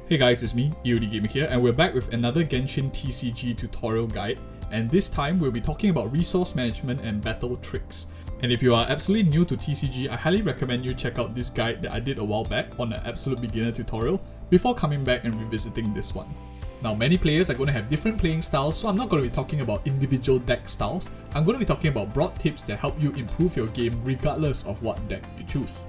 Hey guys, it's me, EODGamer here, and we're back with another Genshin TCG tutorial guide, and this time we'll be talking about resource management and battle tricks. And if you are absolutely new to TCG, I highly recommend you check out this guide that I did a while back on an absolute beginner tutorial before coming back and revisiting this one. Now, many players are going to have different playing styles, so I'm not going to be talking about individual deck styles. I'm going to be talking about broad tips that help you improve your game regardless of what deck you choose.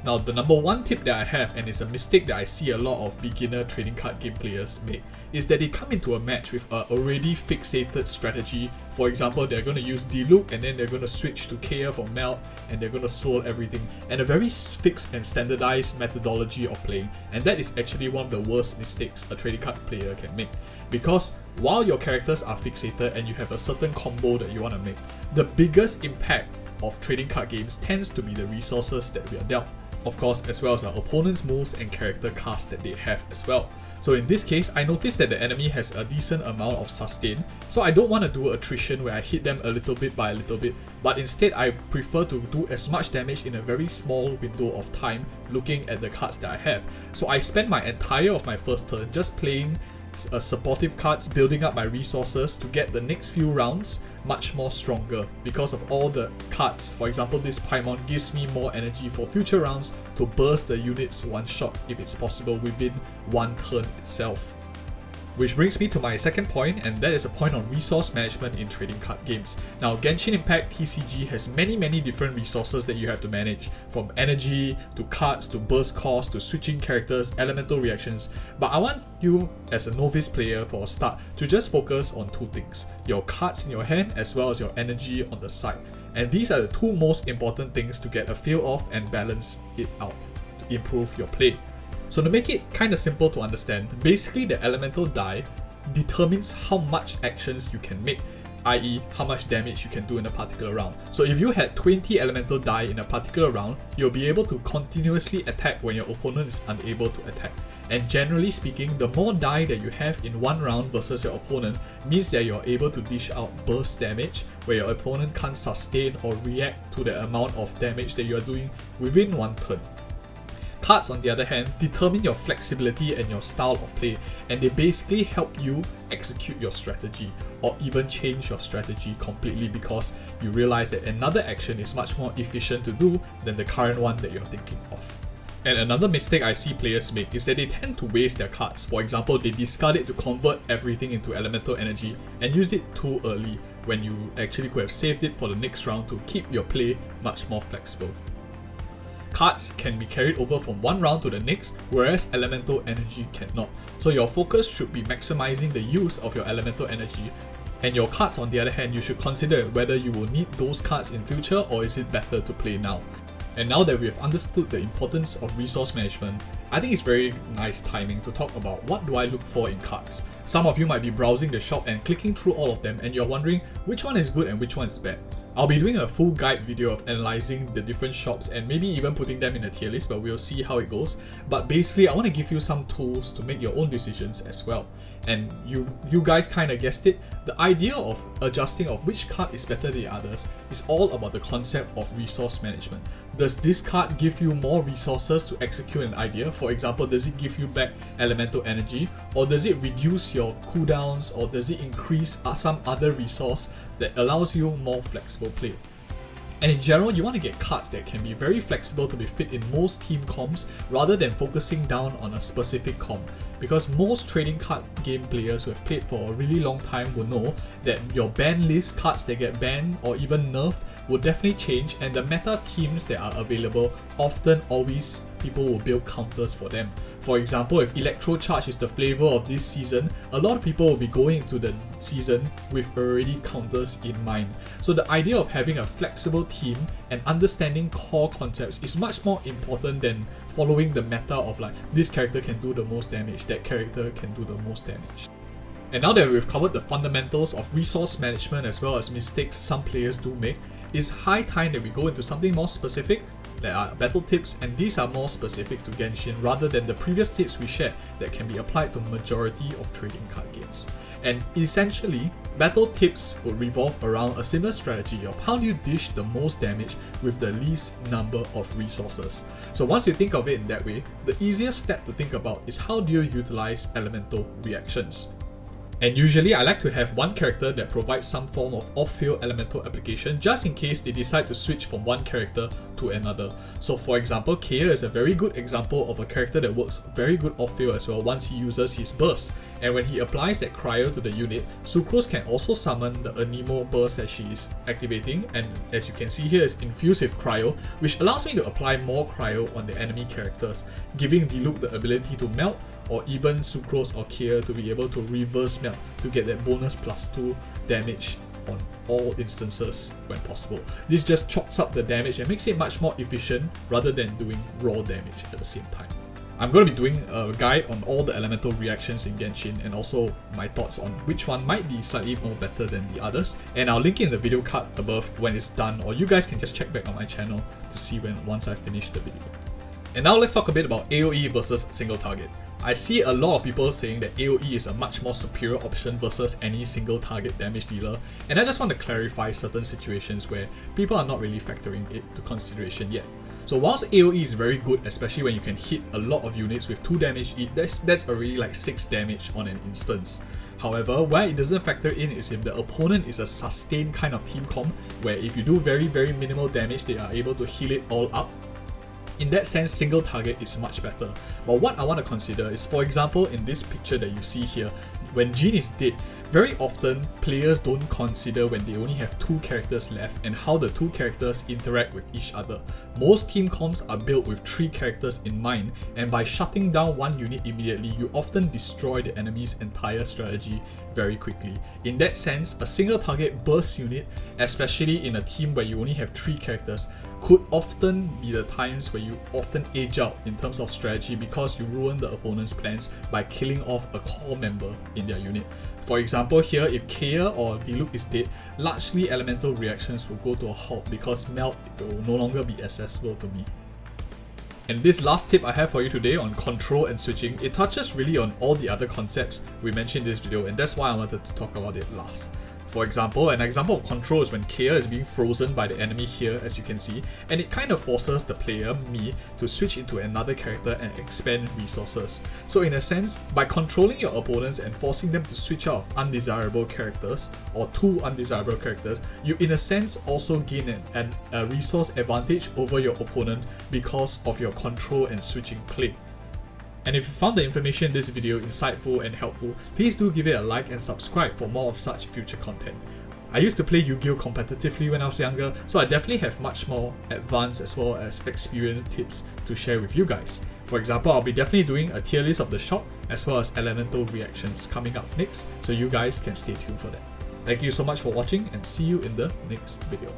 Now, the number one tip that I have, and it's a mistake that I see a lot of beginner trading card game players make, is that they come into a match with a already fixated strategy. For example, they're going to use Diluc and then they're going to switch to KF or Melt and they're going to soul everything, and a very fixed and standardized methodology of playing. And that is actually one of the worst mistakes a trading card player can make, because while your characters are fixated and you have a certain combo that you want to make, the biggest impact of trading card games tends to be the resources that we are dealt. Of course, as well as our opponent's moves and character cast that they have as well. So in this case, I noticed that the enemy has a decent amount of sustain, so I don't want to do attrition where I hit them a little bit by a little bit, but instead I prefer to do as much damage in a very small window of time looking at the cards that I have. So I spend my entire of my first turn just playing supportive cards, building up my resources to get the next few rounds much more stronger because of all the cards. For example, this Paimon gives me more energy for future rounds to burst the units one shot if it's possible within one turn itself. Which brings me to my second point, and that is a point on resource management in trading card games. Now, Genshin Impact TCG has many different resources that you have to manage, from energy, to cards, to burst cost, to switching characters, elemental reactions. But I want you, as a novice player for a start, to just focus on two things: your cards in your hand as well as your energy on the side. And these are the two most important things to get a feel of and balance it out to improve your play. So to make it kind of simple to understand, basically the elemental die determines how much actions you can make, i.e. how much damage you can do in a particular round. So if you had 20 elemental die in a particular round, you'll be able to continuously attack when your opponent is unable to attack. And generally speaking, the more die that you have in one round versus your opponent means that you're able to dish out burst damage where your opponent can't sustain or react to the amount of damage that you're doing within one turn. Cards, on the other hand, determine your flexibility and your style of play, and they basically help you execute your strategy or even change your strategy completely because you realize that another action is much more efficient to do than the current one that you're thinking of. And another mistake I see players make is that they tend to waste their cards. For example, they discard it to convert everything into elemental energy and use it too early when you actually could have saved it for the next round to keep your play much more flexible. Cards can be carried over from one round to the next, whereas elemental energy cannot. So your focus should be maximizing the use of your elemental energy, and your cards, on the other hand, you should consider whether you will need those cards in future or is it better to play now. And now that we have understood the importance of resource management, I think it's very nice timing to talk about what do I look for in cards. Some of you might be browsing the shop and clicking through all of them and you're wondering which one is good and which one is bad. I'll be doing a full guide video of analyzing the different shops and maybe even putting them in a tier list, but we'll see how it goes. But basically, I want to give you some tools to make your own decisions as well. And you guys kind of guessed it, the idea of adjusting of which card is better than the others is all about the concept of resource management. Does this card give you more resources to execute an idea? For example, does it give you back elemental energy? Or does it reduce your cooldowns? Or does it increase some other resource that allows you more flexible play? And in general, you want to get cards that can be very flexible to be fit in most team comps rather than focusing down on a specific comp. Because most trading card game players who have played for a really long time will know that your ban list cards that get banned or even nerfed will definitely change, and the meta teams that are available often always people will build counters for them. For example, if Electro Charge is the flavor of this season, a lot of people will be going into the season with already counters in mind. So the idea of having a flexible team and understanding core concepts is much more important than following the meta of like, this character can do the most damage, that character can do the most damage. And now that we've covered the fundamentals of resource management as well as mistakes some players do make, it's high time that we go into something more specific. There are battle tips, and these are more specific to Genshin rather than the previous tips we shared that can be applied to majority of trading card games. And essentially, battle tips would revolve around a similar strategy of how do you dish the most damage with the least number of resources. So once you think of it in that way, the easiest step to think about is how do you utilize elemental reactions. And usually I like to have one character that provides some form of off-field elemental application just in case they decide to switch from one character to another. So for example, Kea is a very good example of a character that works very good off-field as well once he uses his burst. And when he applies that cryo to the unit, Sucrose can also summon the Anemo burst that she is activating, and as you can see here is infused with cryo, which allows me to apply more cryo on the enemy characters, giving Diluc the ability to melt, or even Sucrose or Kea to be able to reverse melt to get that bonus +2 damage on all instances when possible. This just chops up the damage and makes it much more efficient rather than doing raw damage at the same time. I'm going to be doing a guide on all the elemental reactions in Genshin and also my thoughts on which one might be slightly more better than the others, and I'll link it in the video card above when it's done, or you guys can just check back on my channel to see once I finish the video. And now let's talk a bit about AoE versus single target. I see a lot of people saying that AoE is a much more superior option versus any single target damage dealer, and I just want to clarify certain situations where people are not really factoring it to consideration yet. So whilst AoE is very good, especially when you can hit a lot of units with 2 damage each, that's already like 6 damage on an instance. However, where it doesn't factor in is if the opponent is a sustained kind of team comp, where if you do very minimal damage, they are able to heal it all up. In that sense, single target is much better. But what I want to consider is, for example, in this picture that you see here, when Jean is dead, very often players don't consider when they only have 2 characters left and how the 2 characters interact with each other. Most team comps are built with 3 characters in mind, and by shutting down one unit immediately, you often destroy the enemy's entire strategy very quickly. In that sense, a single target burst unit, especially in a team where you only have 3 characters, could often be the times where you often age out in terms of strategy because you ruin the opponent's plans by killing off a core member in their unit. For example here, if Kea or Diluc is dead, largely elemental reactions will go to a halt because melt will no longer be accessible to me. And this last tip I have for you today on control and switching, it touches really on all the other concepts we mentioned in this video, and that's why I wanted to talk about it last. For example, an example of control is when Kea is being frozen by the enemy here, as you can see, and it kind of forces the player, me, to switch into another character and expend resources. So in a sense, by controlling your opponents and forcing them to switch out of undesirable characters, or 2 undesirable characters, you in a sense also gain a resource advantage over your opponent because of your control and switching play. And if you found the information in this video insightful and helpful, please do give it a like and subscribe for more of such future content. I used to play Yu-Gi-Oh! Competitively when I was younger, so I definitely have much more advanced as well as experienced tips to share with you guys. For example, I'll be definitely doing a tier list of the shop as well as elemental reactions coming up next, so you guys can stay tuned for that. Thank you so much for watching and see you in the next video.